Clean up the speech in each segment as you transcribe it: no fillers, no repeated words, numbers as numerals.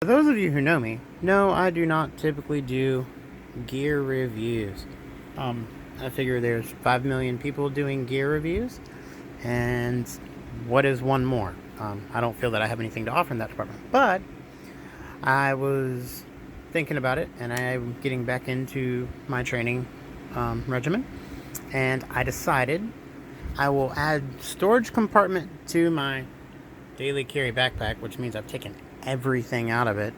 For those of you who know me, no, I do not typically do gear reviews. I figure there's 5 million people doing gear reviews, and what is one more? I don't feel that I have anything to offer in that department, but I was thinking about it, and I'm getting back into my training regimen, and I decided I will add storage compartment to my daily carry backpack, which means I've taken everything out of it.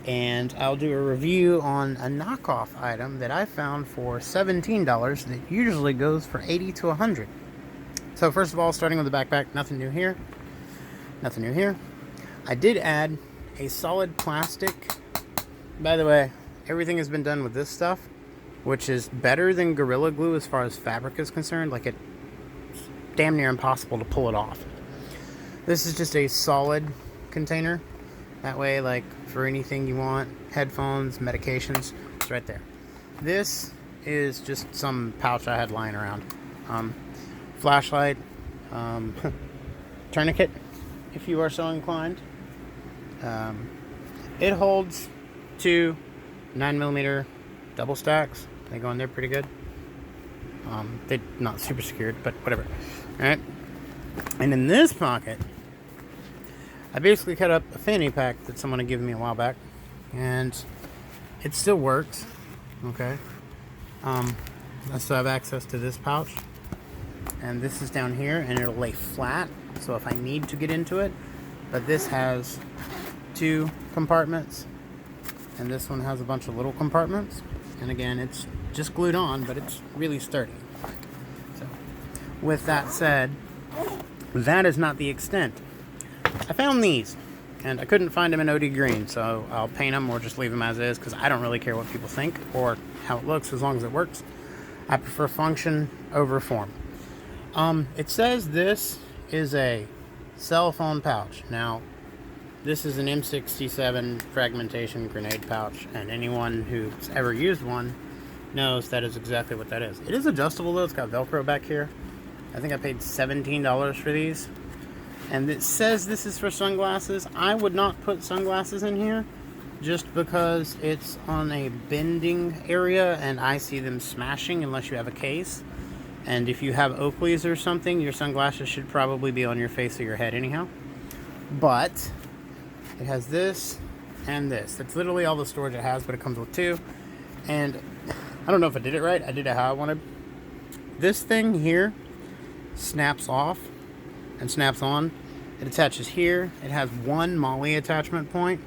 And I'll do a review on a knockoff item that I found for $17 that usually goes for $80 to $100. So first of all, starting with the backpack, nothing new here. Nothing new here. I did add a solid plastic. By the way, everything has been done with this stuff, which is better than Gorilla Glue as far as fabric is concerned. Like, it's damn near impossible to pull it off. This is just a solid container. That way, like, for anything you want, headphones, medications, it's right there. This is just some pouch I had lying around. Flashlight, tourniquet, if you are so inclined. It holds two 9mm double stacks. They go in there pretty good. They're not super secured, but whatever. Alright. And in this pocket, I basically cut up a fanny pack that someone had given me a while back, and it still works. Okay. I still have access to this pouch, and this is down here, and it'll lay flat, so if I need to get into it. But this has two compartments, and this one has a bunch of little compartments, and again, it's just glued on, but it's really sturdy. So, with that said, that is not the extent. I found these, and I couldn't find them in OD green, so I'll paint them or just leave them as is, because I don't really care what people think or how it looks as long as it works. I prefer function over form. It says this is a cell phone pouch. Now, this is an M67 fragmentation grenade pouch, and anyone who's ever used one knows that is exactly what that is. It is adjustable though, it's got Velcro back here. I think I paid $17 for these. And it says this is for sunglasses. I would not put sunglasses in here just because it's on a bending area and I see them smashing unless you have a case. And if you have Oakleys or something, your sunglasses should probably be on your face or your head anyhow. But it has this and this. That's literally all the storage it has, but it comes with two. And I don't know if I did it right. I did it how I wanted. This thing here snaps off and snaps on. It attaches here. It has one MOLLE attachment point,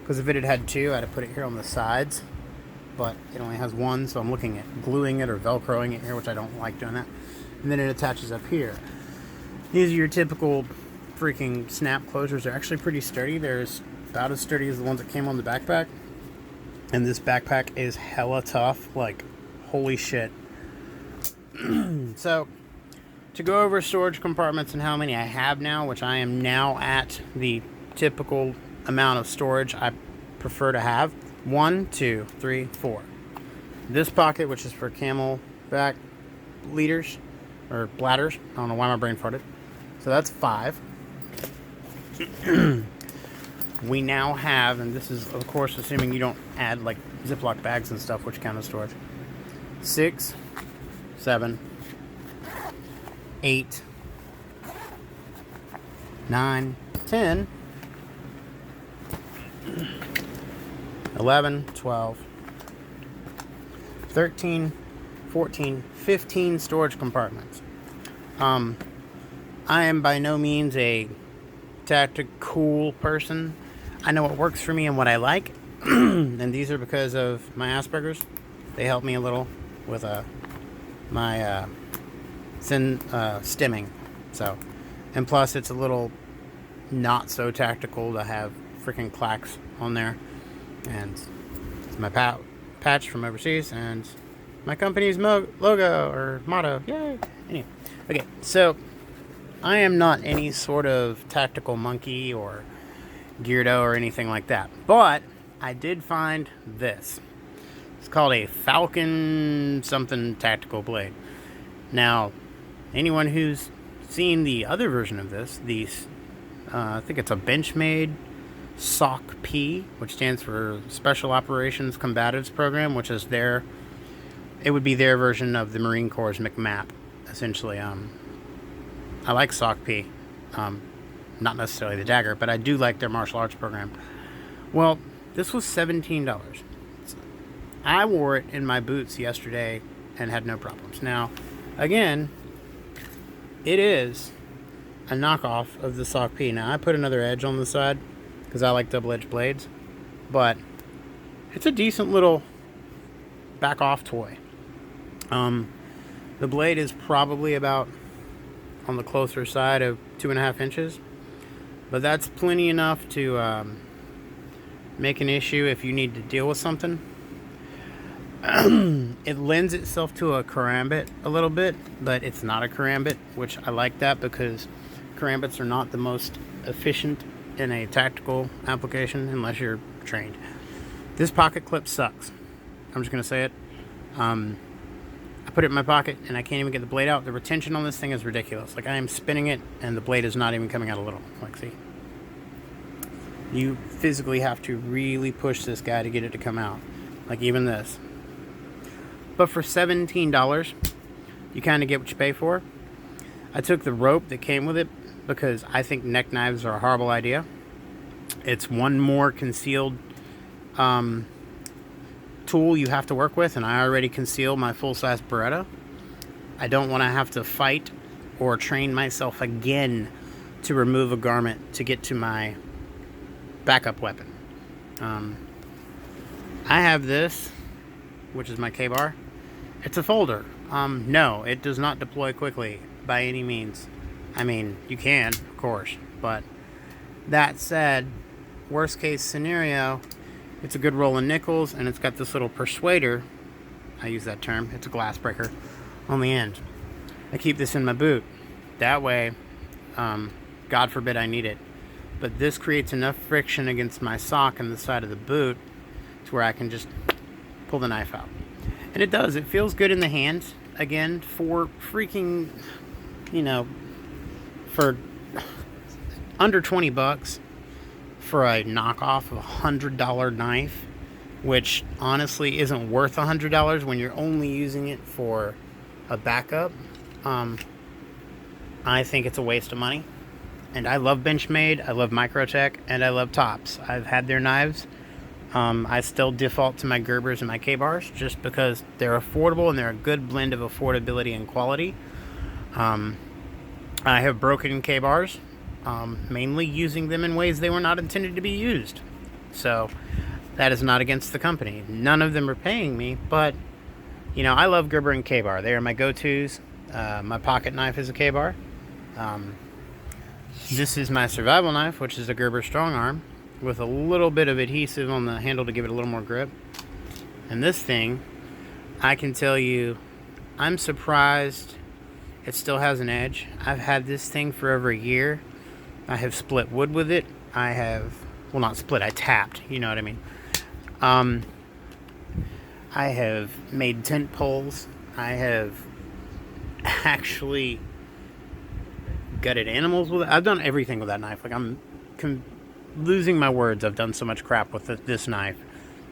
because if it had had two, I'd have put it here on the sides, but it only has one, so I'm looking at gluing it or Velcroing it here, which I don't like doing that. And then it attaches up here. These are your typical freaking snap closures. They're actually pretty sturdy. They're about as sturdy as the ones that came on the backpack, and this backpack is hella tough, like holy shit. So to go over storage compartments and how many I have now, which I am now at the typical amount of storage I prefer to have. 1, 2, 3, 4. This pocket, which is for CamelBak leaders or bladders. I don't know why my brain farted. So that's 5. We now have, and this is of course assuming you don't add like Ziploc bags and stuff, which count as storage. 6, 7, 8, 9, 10, 11, 12, 13, 14, 15 storage compartments. I am by no means a tactical person. I know what works for me and what I like, and these are because of my Asperger's. They help me a little with my stimming. So, and plus it's a little not so tactical to have freaking clacks on there. And it's my patch from overseas and my company's logo or motto. Yay! Anyway, okay, so I am not any sort of tactical monkey or Geardo or anything like that, but I did find this. It's called a Falcon something tactical blade. Now, anyone who's seen the other version of this, I think it's a Benchmade SOCP, which stands for Special Operations Combatives Program, which is it would be their version of the Marine Corps' MCMAP, essentially. I like SOCP, not necessarily the dagger, but I do like their martial arts program. Well, this was $17. I wore it in my boots yesterday and had no problems. Now, again, it is a knockoff of the SOCP. Now, I put another edge on the side because I like double-edged blades, but it's a decent little back-off toy. The blade is probably about on the closer side of 2.5 inches, but that's plenty enough to make an issue if you need to deal with something. It lends itself to a karambit a little bit, but it's not a karambit, which I like that because karambits are not the most efficient in a tactical application unless you're trained. This pocket clip sucks. I'm just going to say it. I put it in my pocket and I can't even get the blade out. The retention on this thing is ridiculous. Like, I am spinning it and the blade is not even coming out a little. Like, see? You physically have to really push this guy to get it to come out. Like, even this. But for $17, you kind of get what you pay for. I took the rope that came with it because I think neck knives are a horrible idea. It's one more concealed tool you have to work with, and I already conceal my full-size Beretta. I don't want to have to fight or train myself again to remove a garment to get to my backup weapon. I have this, which is my K-bar. It's a folder. No, it does not deploy quickly by any means. I mean, you can, of course, but that said, worst case scenario, it's a good roll of nickels, and it's got this little persuader. I use that term. It's a glass breaker on the end. I keep this in my boot. That way, God forbid I need it. But this creates enough friction against my sock and the side of the boot to where I can just pull the knife out. And it does. It feels good in the hand. Again, for freaking, for under $20 for a knockoff of $100 knife, which honestly isn't worth $100 when you're only using it for a backup. I think it's a waste of money. And I love Benchmade, I love Microtech, and I love Tops. I've had their knives. I still default to my Gerbers and my K-bars just because they're affordable and they're a good blend of affordability and quality. I have broken K-bars, mainly using them in ways they were not intended to be used. So that is not against the company. None of them are paying me, but I love Gerber and K-bar. They are my go-tos. My pocket knife is a K-bar. This is my survival knife, which is a Gerber Strong Arm with a little bit of adhesive on the handle to give it a little more grip. And this thing, I can tell you, I'm surprised it still has an edge. I've had this thing for over a year. I have split wood with it. I have, well, not split, I tapped, you know what I mean. I have made tent poles. I have actually gutted animals with it. I've done everything with that knife. Like, I'm losing my words. I've done so much crap with this knife.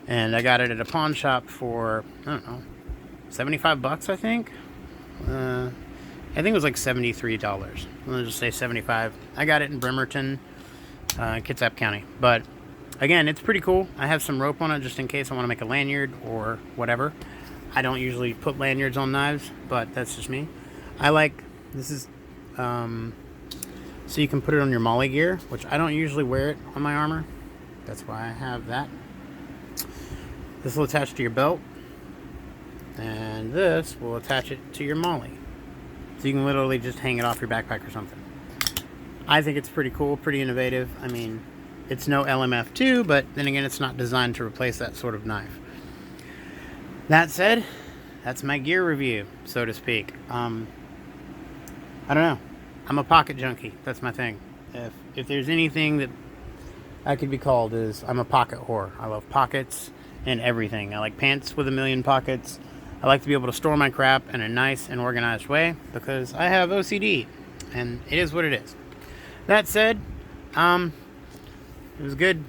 And I got it at a pawn shop for, I don't know, $75, I think. I think it was like $73. Let's just say $75. I got it in Bremerton, Kitsap County. But again, it's pretty cool. I have some rope on it just in case I want to make a lanyard or whatever. I don't usually put lanyards on knives, but that's just me. I like, this is, so you can put it on your MOLLE gear, which I don't usually wear it on my armor. That's why I have that. This will attach to your belt, and this will attach it to your MOLLE. So you can literally just hang it off your backpack or something. I think it's pretty cool, pretty innovative. I mean, it's no LMF2, but then again, it's not designed to replace that sort of knife. That said, that's my gear review, so to speak. I don't know. I'm a pocket junkie. That's my thing. If there's anything that I could be called, is I'm a pocket whore. I love pockets and everything. I like pants with a million pockets. I like to be able to store my crap in a nice and organized way because I have OCD, and it is what it is. That said, it was good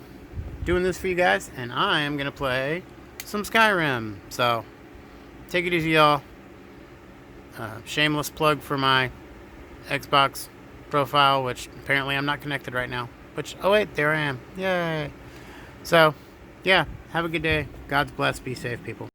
doing this for you guys, and I am gonna play some Skyrim. So take it easy, y'all. Shameless plug for my Xbox profile, which apparently I'm not connected right now. Which, oh wait, there I am. Yay. So, yeah, have a good day. God's bless. Be safe, people.